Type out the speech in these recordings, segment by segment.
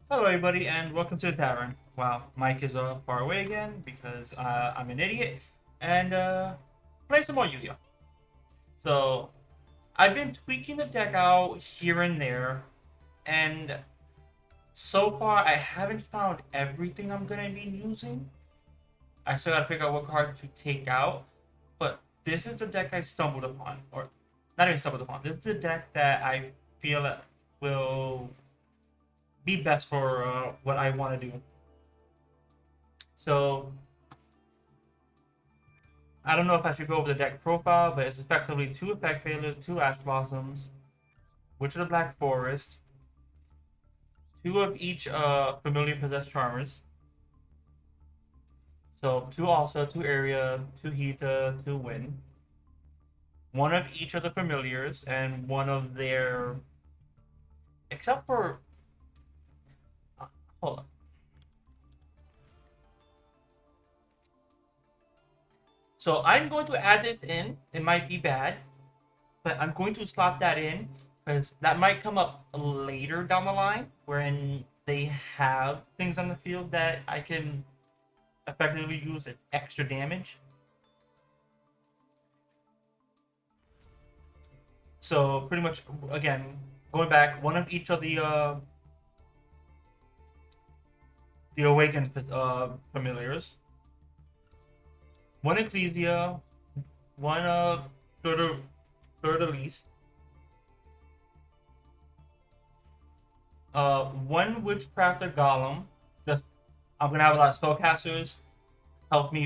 Hello, everybody, and welcome to the tavern. Wow, Mike is far away again because I'm an idiot, and play some more Yu-Gi-Oh. So I've been tweaking the deck out here and there, and so far I haven't found everything I'm gonna be using. I still gotta figure out what card to take out, but this is the deck I stumbled upon, or not even stumbled upon. This is the deck that I feel that will be best for what I want to do. So I don't know if I should go over the deck profile, but it's effectively two effect failures, two Ash Blossoms, Witch of the Black Forest, two of each familiar possessed charmers. So two Alsa, two Area, two Hita, two Wind. One of each of the familiars, and one of their. Except for. Hold on. So I'm going to add this in. It might be bad, but I'm going to slot that in because that might come up later down the line when they have things on the field that I can effectively use as extra damage. So pretty much again, going back, one of each of the awakened familiars, one Ecclesia, one Fleur de Lis, one Witchcrafter Golem. Just I'm gonna have a lot of spellcasters help me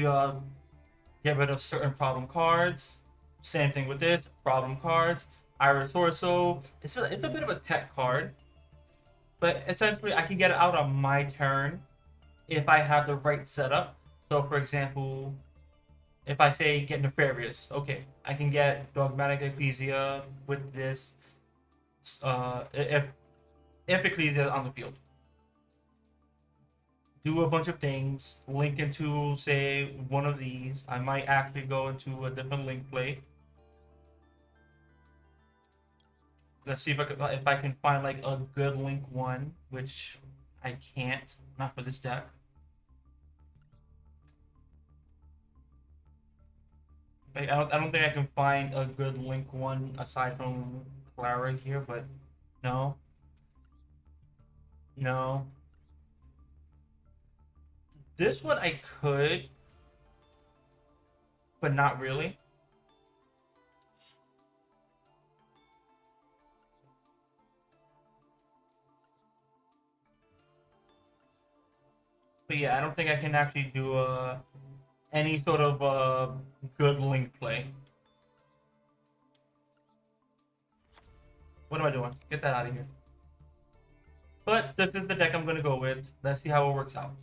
get rid of certain problem cards. Same thing with this problem cards. Iris Orso. It's a bit of a tech card, but essentially I can get it out on my turn if I have the right setup. So, for example, if I say get Nefarious, okay, I can get Dogmatic Ecclesia with this. If Ecclesia is on the field, do a bunch of things, link into say one of these. I might actually go into a different link play. Let's see if I can find like a good link one, which I can't, not for this deck. Like, I don't think I can find a good link one aside from Clara here, but no, no. This one I could, but not really. But yeah, I don't think I can actually do any sort of good link play. What am I doing? Get that out of here. But this is the deck I'm gonna go with. Let's see how it works out.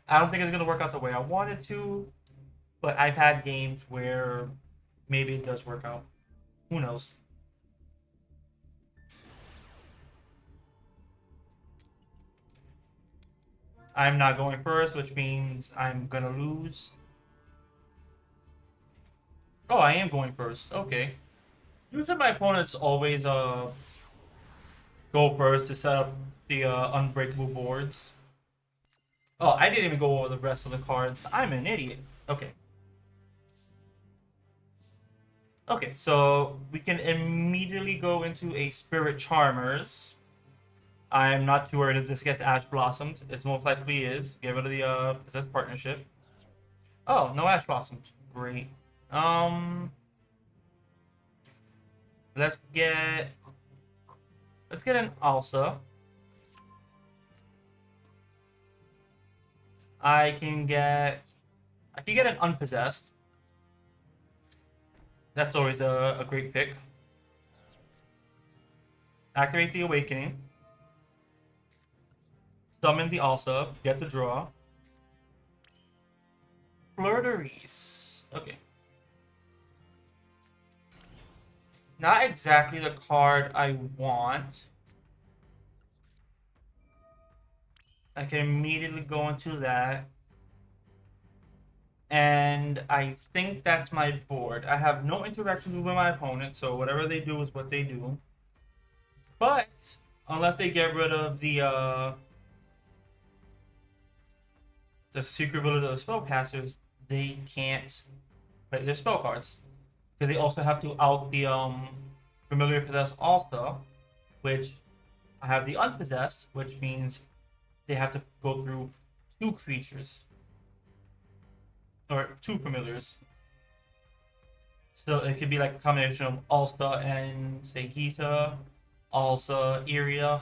I don't think it's gonna work out the way I wanted to, but I've had games where maybe it does work out. Who knows? I'm not going first, which means I'm gonna lose. Oh, I am going first. Okay. Usually my opponents always go first to set up the unbreakable boards. Oh, I didn't even go over the rest of the cards. I'm an idiot. Okay. Okay, so we can immediately go into a Spirit Charmers. I'm not too worried if this gets Ash Blossomed. It most likely is. Get rid of the Possess Partnership. Oh, no Ash Blossoms. Great. Um, let's get an Alsa. I can get an Unpossessed. That's always a great pick. Activate the Awakening. Summon the Alsa. Get the draw. Flirteries. Okay. Not exactly the card I want. I can immediately go into that. And I think that's my board. I have no interactions with my opponent, so whatever they do is what they do. But unless they get rid of the secret ability of the spellcasters, they can't play their spell cards because they also have to out the familiar possessed also, which I have the unpossessed, which means they have to go through two creatures or two familiars. So it could be like a combination of Ulsta and say Hita, Ulsa, Iria,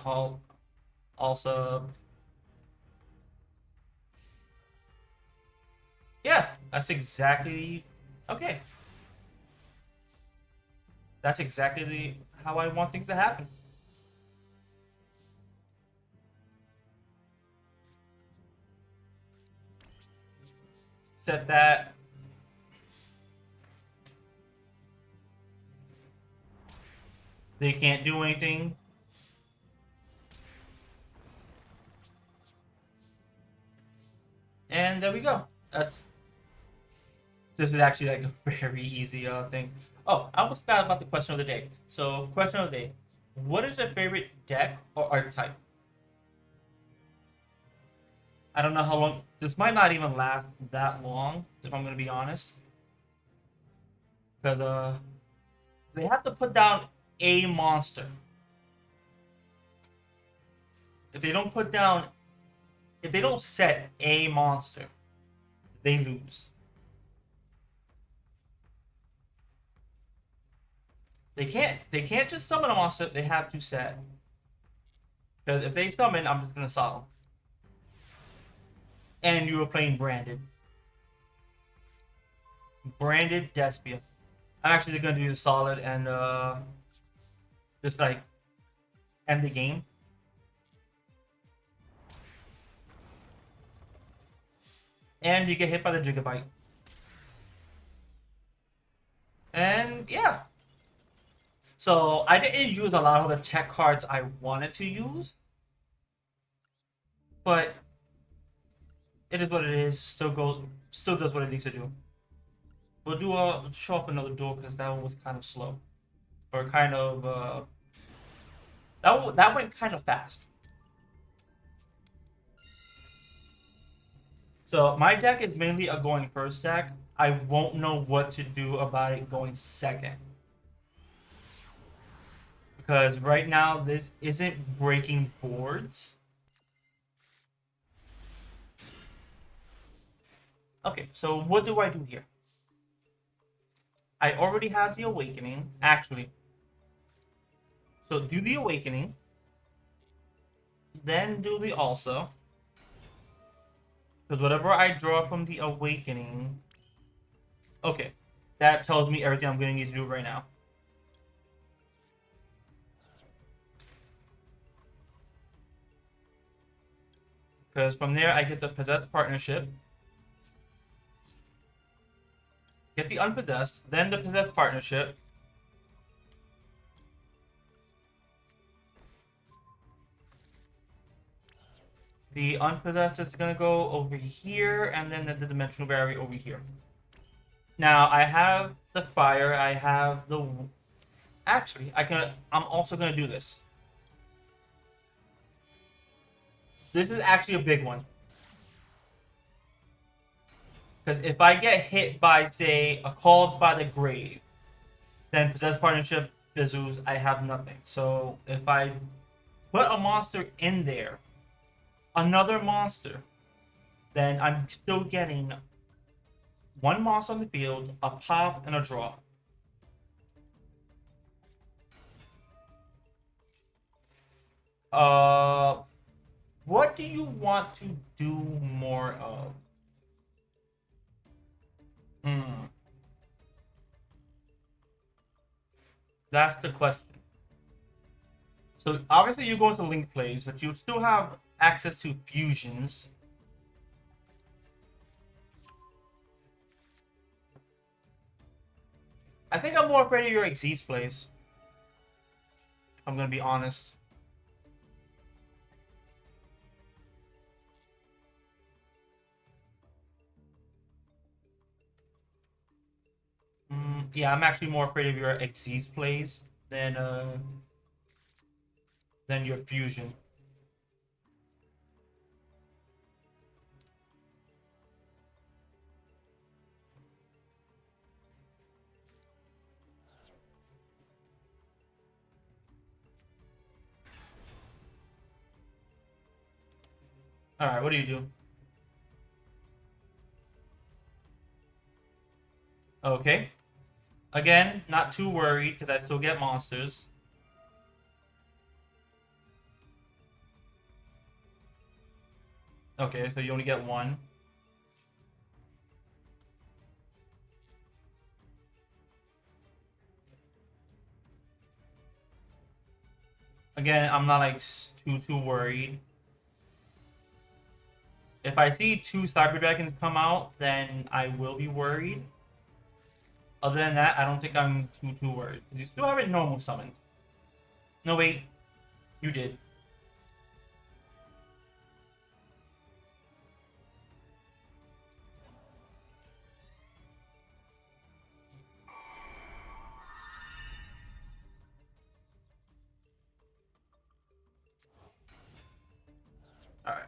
Ulsa. Yeah, that's exactly okay. That's exactly how I want things to happen. Set that. They can't do anything. And there we go. That's This is actually like a very easy thing. Oh, I almost forgot about the question of the day. So, question of the day: what is your favorite deck or archetype? I don't know how long. This might not even last that long, if I'm gonna be honest, because they have to put down a monster. If they don't put down, if they don't set a monster, they lose. They can't just summon a monster. They have to set. Because if they summon, I'm just gonna solve. And you were playing branded Despia. I'm actually gonna do the solid and just like end the game. And you get hit by the Gigabyte. And yeah. So I didn't use a lot of the tech cards I wanted to use, but it is what it is. Still does what it needs to do. We'll do a show off another duel because that one was kind of slow, or kind of that went kind of fast. So my deck is mainly a going first deck. I won't know what to do about it going second. Because right now this isn't breaking boards. Okay, so what do I do here? I already have the awakening, actually. So do the awakening, then do the also. Because whatever I draw from the awakening, okay, that tells me everything I'm going to need to do right now. Because from there I get the possessed partnership, get the unpossessed, then the possessed partnership. The unpossessed is gonna go over here, and then the dimensional barrier over here. Now I have the fire. I have the. Actually, I'm also gonna do this. This is actually a big one. Because if I get hit by, say, a called by the grave, then possessed partnership fizzles. I have nothing. So if I put a monster in there, another monster, then I'm still getting one monster on the field, a pop, and a draw. Uh, what do you want to do more of? Hmm, that's the question. So obviously you go into link plays, but you still have access to fusions. I think I'm more afraid of your Xyz plays. If I'm gonna be honest. Yeah, I'm actually more afraid of your Xyz plays than than your fusion. All right, what do you do? Okay. Again, not too worried because I still get monsters. Okay, so you only get one. Again, I'm not like too worried. If I see two Cyber Dragons come out, then I will be worried. Other than that, I don't think I'm too worried. You still have it normal summoned. No wait, you did. All right.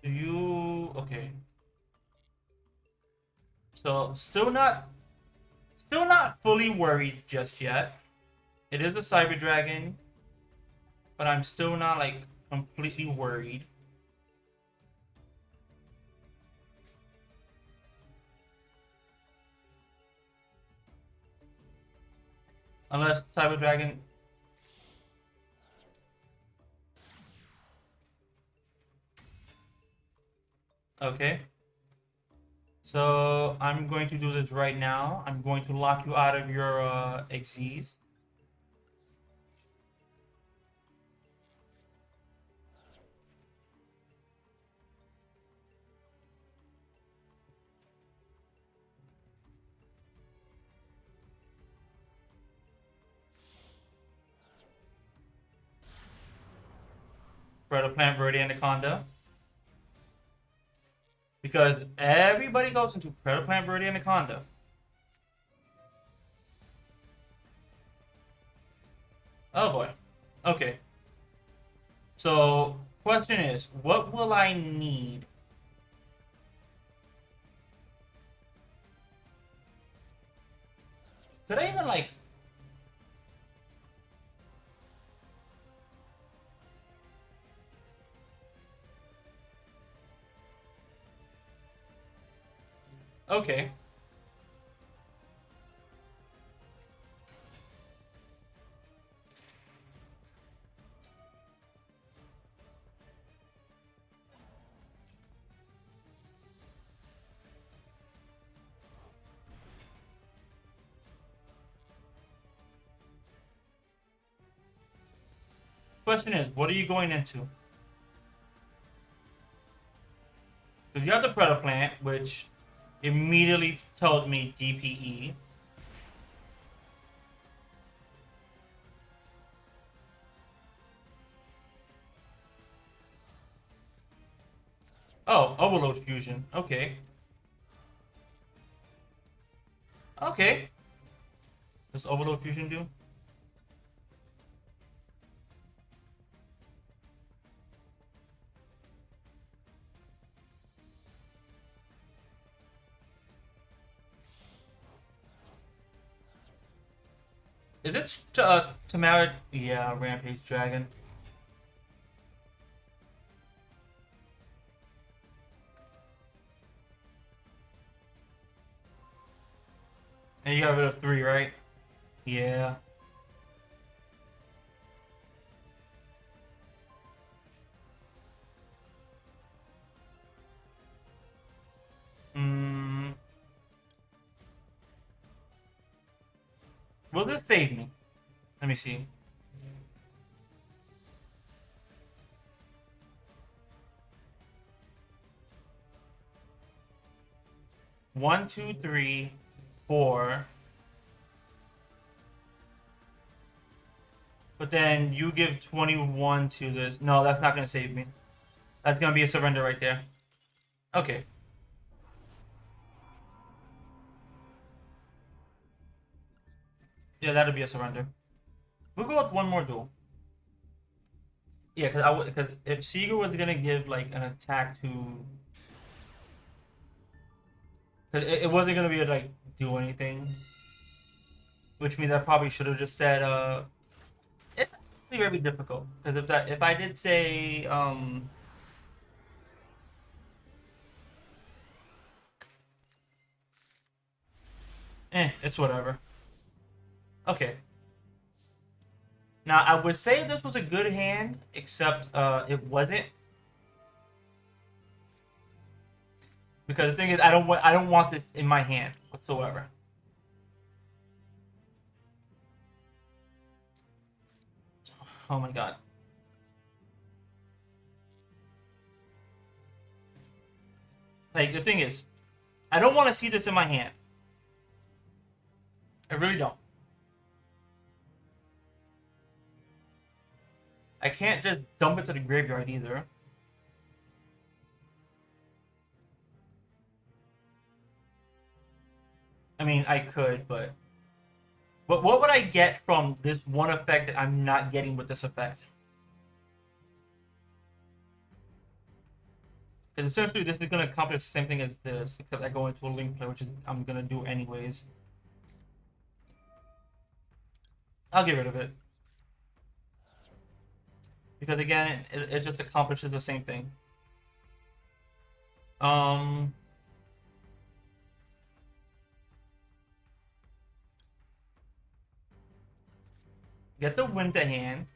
Do you okay? So still not fully worried just yet. It is a Cyber Dragon, but I'm still not like completely worried. Unless Cyber Dragon. Okay. So I'm going to do this right now. I'm going to lock you out of your Xyz. Predator Plant Verde Anaconda. Because everybody goes into Predator Plant Verde Anaconda. Oh boy. Okay. So, question is, what will I need? Could I even like? Okay. Question is, what are you going into? Because you have the Predator Plant, which immediately tells me DPE. Oh, Overload Fusion. Okay. Okay. Does Overload Fusion do? Is it Tamara? Yeah, Rampage Dragon. And you got rid of three, right? Yeah. Hmm. Will this save me? Let me see. One, two, three, four. But then you give 21 to this. No, that's not gonna save me. That's gonna be a surrender right there. Okay. Yeah, that'll be a surrender. We'll go with one more duel. Yeah, because if Seeger was gonna give like an attack to, because it wasn't gonna be like do anything, which means I probably should have just said it's actually very difficult because if I did say it's whatever. Okay. Now I would say this was a good hand, except it wasn't, because the thing is I don't want this in my hand whatsoever. Oh my god. Like the thing is, I don't want to see this in my hand. I really don't. I can't just dump it to the graveyard either. I mean, I could, but what would I get from this one effect that I'm not getting with this effect? Because essentially, this is going to accomplish the same thing as this, except I go into a link play, which is I'm going to do anyways. I'll get rid of it. Because again, it just accomplishes the same thing. Um, get the win to hand.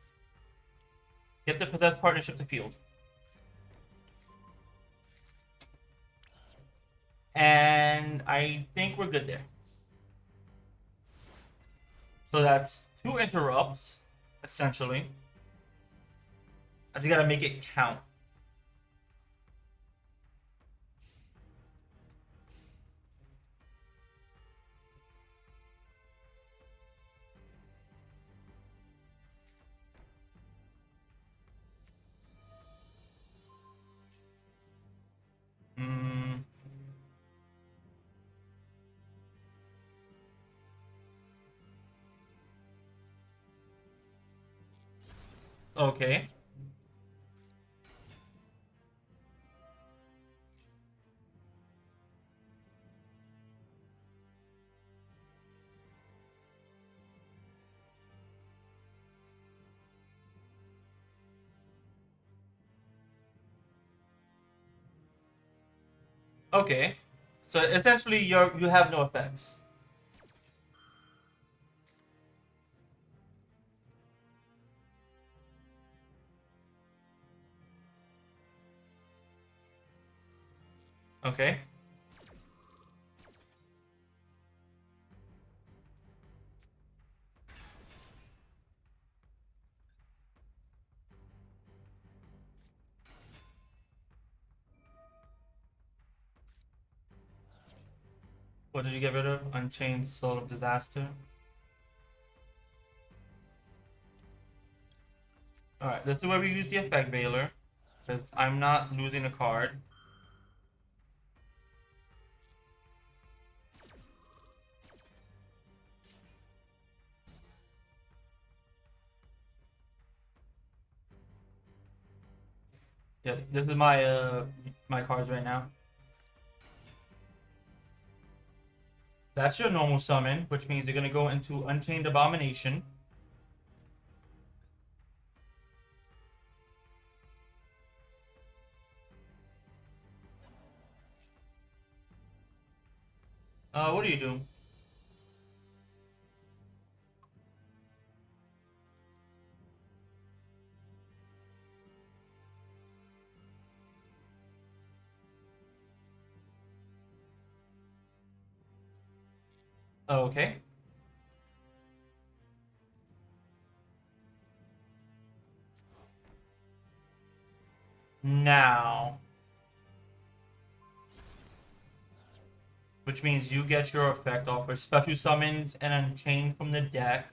Get the possessed partnership to field. And I think we're good there. So that's 2 interrupts, essentially. I just gotta make it count. Mm, okay. Okay. So essentially, you have no effects. Okay. What did you get rid of? Unchained Soul of Disaster. Alright, this is where we use the effect Veiler. Because I'm not losing a card. Yeah, this is my cards right now. That's your normal summon, which means they're gonna go into Unchained Abomination. What do you do? Okay. Now, which means you get your effect off with special summons and Unchained from the deck.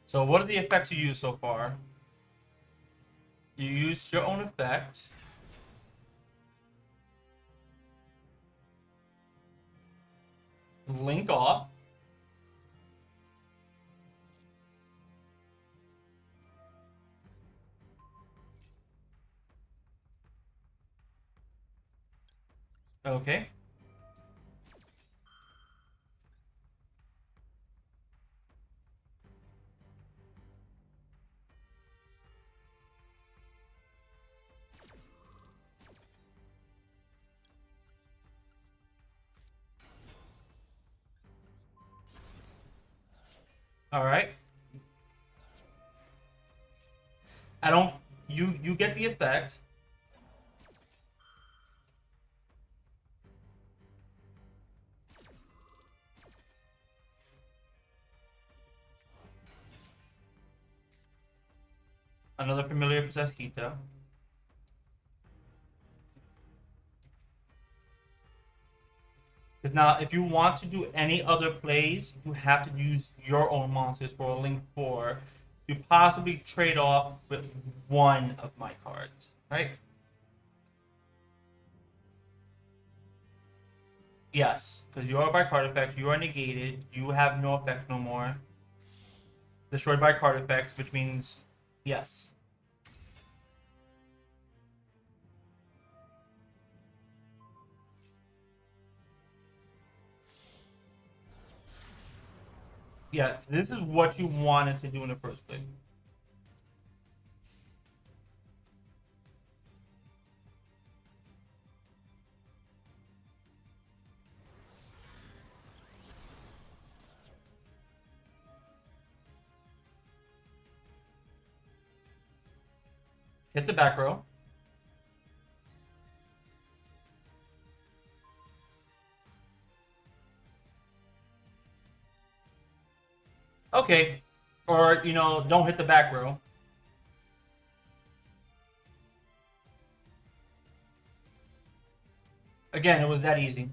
So what are the effects you use so far? You used your own effect. Link off. Okay. All right. I don't. You get the effect. Another familiar possessed Hito. Because now, if you want to do any other plays, you have to use your own monsters for a Link 4 to possibly trade off with one of my cards. Right? Yes. Because you are by card effect, you are negated, you have no effect no more. Destroyed by card effects, which means yes. Yeah, this is what you wanted to do in the first place. Hit the back row. Okay. Or, don't hit the back row. Again, it was that easy.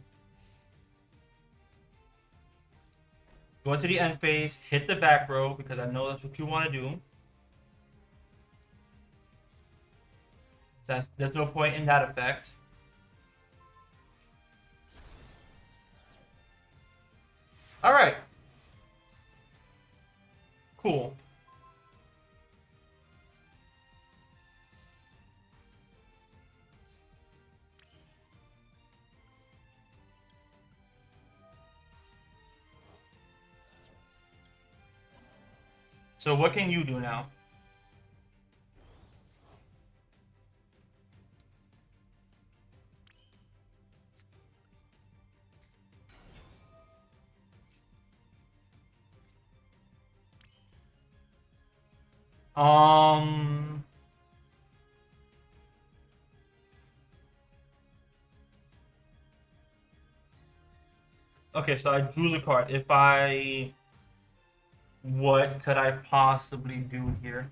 Go into the end phase, hit the back row, because I know that's what you want to do. There's no point in that effect. Alright. Cool. So what can you do now? Um... Okay, so I drew the card. If I... What could I possibly do here?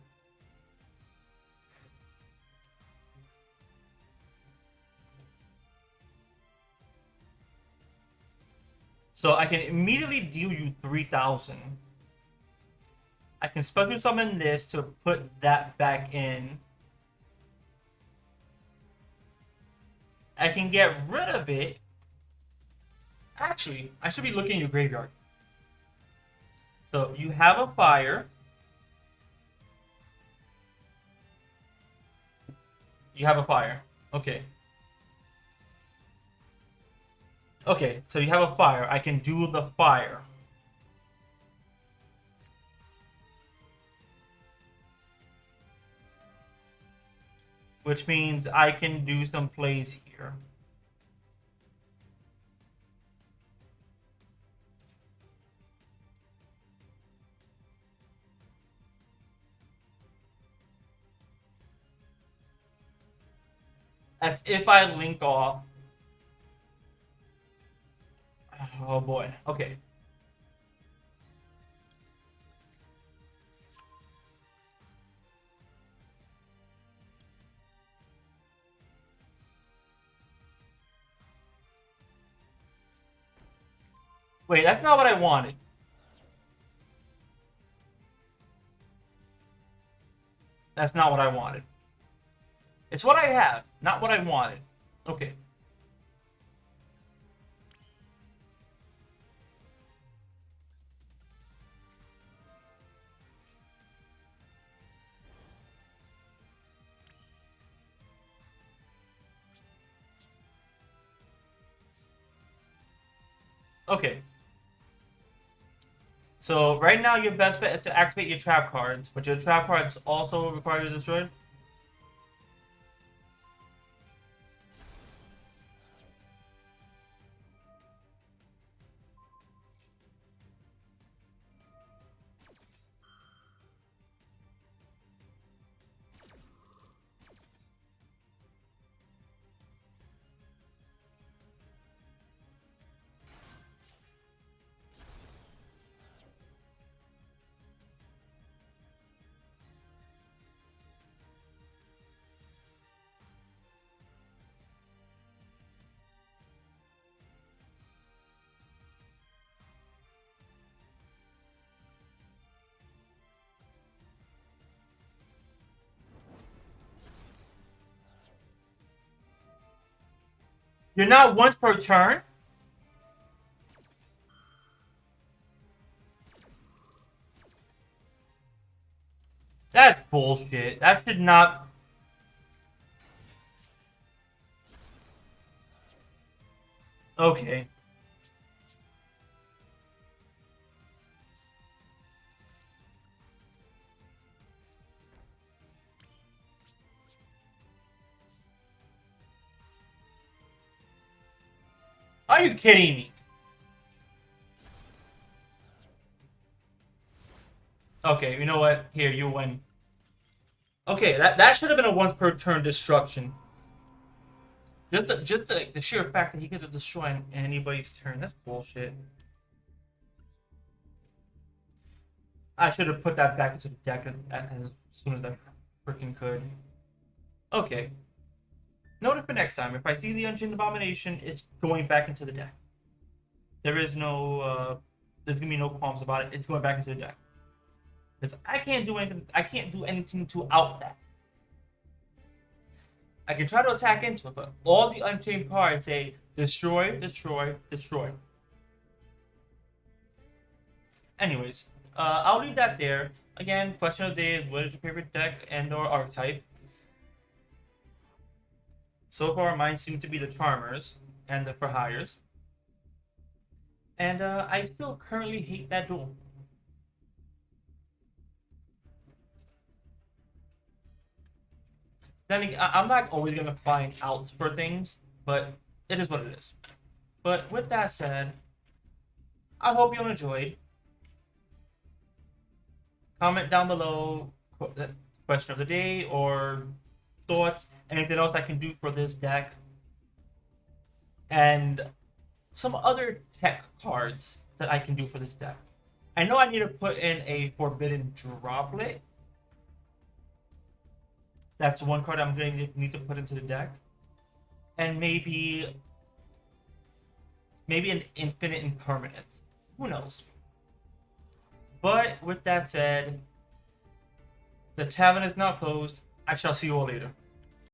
So I can immediately deal you 3,000. I can special summon this to put that back in. I can get rid of it. Actually, I should be looking in your graveyard. So you have a fire. You have a fire. Okay. Okay, so you have a fire. I can do the fire. Which means I can do some plays here. That's if I link off. Oh boy. Okay. Wait, that's not what I wanted. That's not what I wanted. It's what I have, not what I wanted. Okay. Okay. So right now your best bet is to activate your trap cards, but your trap cards also require you to destroy. You're not once per turn. That's bullshit. That should not. Okay. Are you kidding me? Okay, you know what? Here, you win. Okay, that should have been a once per turn destruction. The sheer fact that he gets to destroy anybody's turn. That's bullshit. I should have put that back into the deck as soon as I freaking could. Okay. Note it for next time. If I see the Unchained Abomination, it's going back into the deck. There is no, there's gonna be no qualms about it. It's going back into the deck. Because I can't do anything. I can't do anything to out that. I can try to attack into it, but all the Unchained cards say destroy, destroy, destroy. Anyways, I'll leave that there. Again, question of the day is what is your favorite deck and or archetype? So far, mine seem to be the Charmers and the For Hires. And I still currently hate that duel. Then again, I'm not always gonna find outs for things, but it is what it is. But with that said, I hope you enjoyed. Comment down below question of the day or thoughts, anything else I can do for this deck, and some other tech cards that I can do for this deck. I know I need to put in a Forbidden Droplet. That's one card I'm going to need to put into the deck. And maybe an Infinite Impermanence. Who knows? But with that said, the tavern is now closed. I shall see you all later.